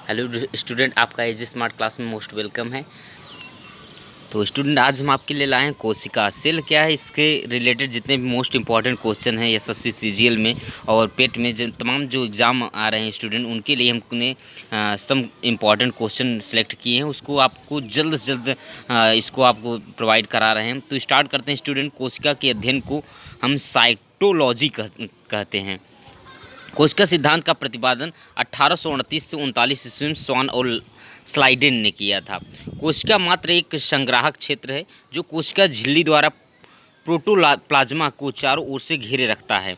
Hello student, आपका as smart class में most welcome है। तो स्टूडेंट, आज हम आपके लिए लाए हैं कोशिका सेल क्या है, इसके रिलेटेड जितने भी मोस्ट इंपॉर्टेंट क्वेश्चन हैं एसएससी सीजीएल में और पेट में जो तमाम जो एग्ज़ाम आ रहे हैं स्टूडेंट, उनके लिए हमने सम इम्पॉर्टेंट क्वेश्चन सेलेक्ट किए हैं। उसको आपको जल्द से जल्द इसको आपको प्रोवाइड करा रहे हैं। तो स्टार्ट करते हैं स्टूडेंट। कोशिका के अध्ययन को हम साइटोलॉजी कहते हैं। कोशिका सिद्धांत का प्रतिपादन 1829 से 39 ईस्वी में स्वान और स्लाइडेन ने किया था। कोशिका मात्र एक संग्राहक क्षेत्र है जो कोशिका झिल्ली द्वारा प्रोटोप्लाज्मा को चारों ओर से घेरे रखता है।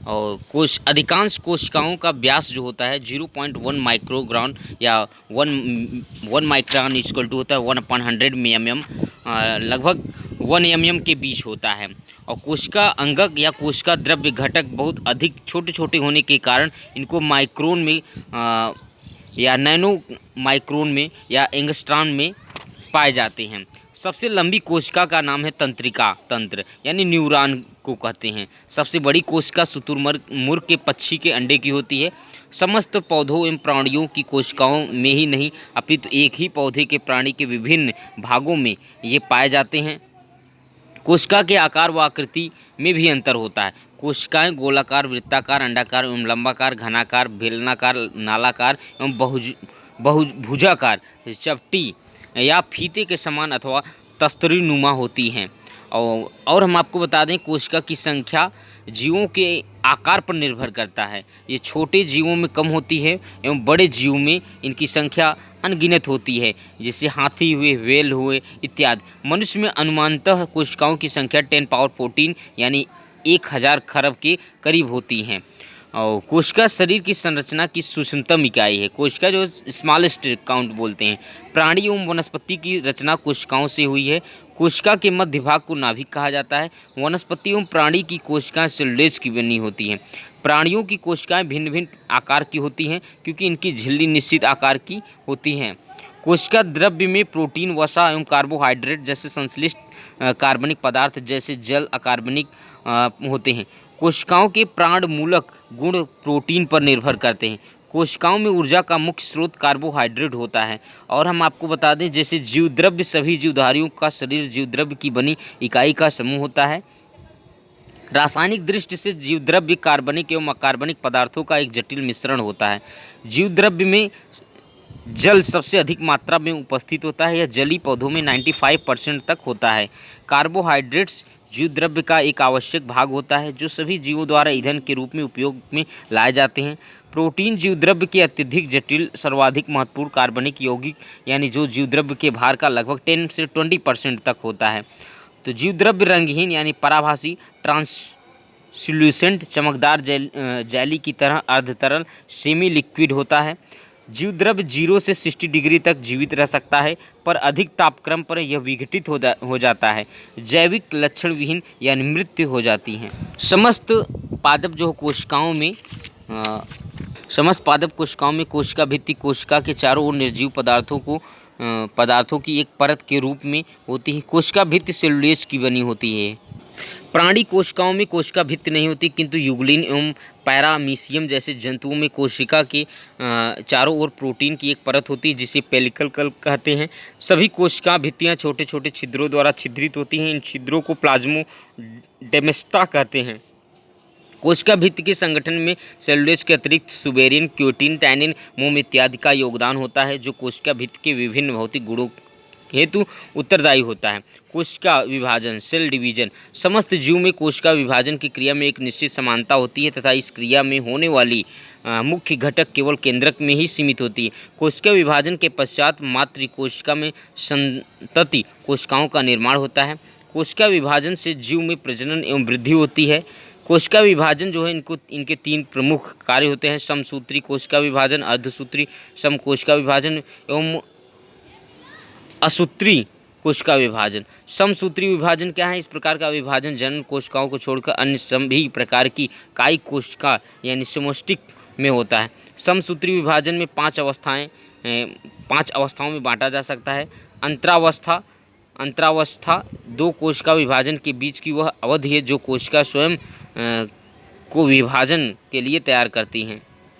और अधिकांश कोशिकाओं का व्यास जो होता है 0.1 माइक्रोग्राम या 1 माइक्रोन इक्वल टू होता है 1/100 mm, लगभग 1 mm के बीच होता है। और कोशिका अंगक या कोशिका द्रव्य घटक बहुत अधिक छोटे छोटे होने के कारण इनको माइक्रोन में या नैनो माइक्रोन में या एंगस्ट्रॉन में पाए जाते हैं। सबसे लंबी कोशिका का नाम है तंत्रिका तंत्र यानी न्यूरॉन को कहते हैं। सबसे बड़ी कोशिका शुतुरमुर्ग के पक्षी के अंडे की होती है। समस्त पौधों एवं प्राणियों की कोशिकाओं में ही नहीं अपितु एक ही पौधे के प्राणी के विभिन्न भागों में ये पाए जाते हैं। कोशिका के आकार व आकृति में भी अंतर होता है। कोशिकाएं गोलाकार, वृत्ताकार, अंडाकार एवं लंबाकार, घनाकार, बेलनाकार, नालाकार एवं बहुभुजाकार, चपटी या फीते के समान अथवा तस्तरीनुमा होती हैं। और हम आपको बता दें, कोशिका की संख्या जीवों के आकार पर निर्भर करता है। ये छोटे जीवों में कम होती है एवं बड़े जीवों में इनकी संख्या अनगिनत होती है, जैसे हाथी हुए, व्हेल हुए इत्यादि। मनुष्य में अनुमानतः कोशिकाओं की संख्या 10 पावर 14 यानी 1000 खरब के करीब होती हैं। और कोशिका शरीर की संरचना की सूक्ष्मतम इकाई है। कोशिका जो स्मॉलेस्ट काउंट बोलते हैं। प्राणी एवं वनस्पति की रचना कोशिकाओं से हुई है। कोशिका के मध्य भाग को नाभिक कहा जाता है। वनस्पति एवं प्राणी की कोशिकाएं सेलुलोज की बनी होती हैं। प्राणियों की कोशिकाएं भिन्न भिन्न आकार की होती हैं क्योंकि इनकी झिल्ली निश्चित आकार की होती हैं। कोशिका द्रव्य में प्रोटीन, वसा एवं कार्बोहाइड्रेट जैसे संश्लिष्ट कार्बनिक पदार्थ जैसे जल अकार्बनिक होते हैं। कोशिकाओं के प्राण मूलक गुण प्रोटीन पर निर्भर करते हैं। कोशिकाओं में ऊर्जा का मुख्य स्रोत कार्बोहाइड्रेट होता है। और हम आपको बता दें, जैसे जीवद्रव्य सभी जीवधारियों का शरीर जीवद्रव्य की बनी इकाई का समूह होता है। रासायनिक दृष्टि से जीवद्रव्य कार्बनिक एवं अकार्बनिक पदार्थों का एक जटिल मिश्रण होता है। जीवद्रव्य में जल सबसे अधिक मात्रा में उपस्थित होता है। यह जलीय पौधों में 95% तक होता है। कार्बोहाइड्रेट्स जीवद्रव्य का एक आवश्यक भाग होता है जो सभी जीवों द्वारा ईंधन के रूप में उपयोग में लाए जाते हैं। प्रोटीन जीवद्रव्य के अत्यधिक जटिल सर्वाधिक महत्वपूर्ण कार्बनिक यौगिक यानी जो जीवद्रव्य के भार का लगभग 10 से 20% तक होता है। तो जीवद्रव्य रंगहीन यानी पराभासी, ट्रांसल्यूसेंट, चमकदार जैली की तरह अर्धतरल सेमी लिक्विड होता है। जीवद्रव्य 0 से 60 डिग्री तक जीवित रह सकता है, पर अधिक तापक्रम पर यह विघटित हो जाता है। जैविक लक्षण विहीन यानी मृत्यु हो जाती हैं। समस्त पादप कोशिकाओं में कोशिका भित्ति कोशिका के चारों ओर निर्जीव पदार्थों की एक परत के रूप में होती है। कोशिका भित्ति सेलुलोज की बनी होती है। प्राणी कोशिकाओं में कोशिका भित्ति नहीं होती, किंतु यूग्लिन एवं पैरामीशियम जैसे जंतुओं में कोशिका के चारों ओर प्रोटीन की एक परत होती है जिसे पेलिकल कहते हैं। सभी कोशिका भित्तियां छोटे छोटे छिद्रों द्वारा छिद्रित होती हैं। इन छिद्रों को प्लाज्मोडेमाटा कहते हैं। कोशिका भित्ति के संगठन में सेलुलोज के अतिरिक्त सुबेरिन, क्योटिन, टैनिन, मोम इत्यादि का योगदान होता है जो कोशिका भित्ति के विभिन्न भौतिक गुणों हेतु उत्तरदायी होता है। कोशिका विभाजन, सेल डिवीजन। समस्त जीव में कोशिका विभाजन की क्रिया में एक निश्चित समानता होती है तथा इस क्रिया में होने वाली मुख्य घटक केवल केंद्रक में ही सीमित होती है। कोशिका विभाजन के पश्चात मातृ कोशिका में संतति कोशिकाओं का निर्माण होता है। कोशिका विभाजन से जीव में प्रजनन एवं वृद्धि होती है। कोशिका विभाजन जो है इनके 3 प्रमुख कार्य होते हैं: समसूत्री कोशिका विभाजन, अर्धसूत्री समकोशिका विभाजन एवं असूत्री कोशिका विभाजन। समसूत्री विभाजन क्या है? इस प्रकार का विभाजन जनन कोशिकाओं को छोड़कर अन्य सभी प्रकार की कायिक कोशिका यानी समष्टिक में होता है। समसूत्री विभाजन में 5 अवस्थाओं में बांटा जा सकता है। अंतरावस्था 2 कोशिका विभाजन के बीच की वह अवधि है जो कोशिका स्वयं को विभाजन के लिए तैयार करती हैं।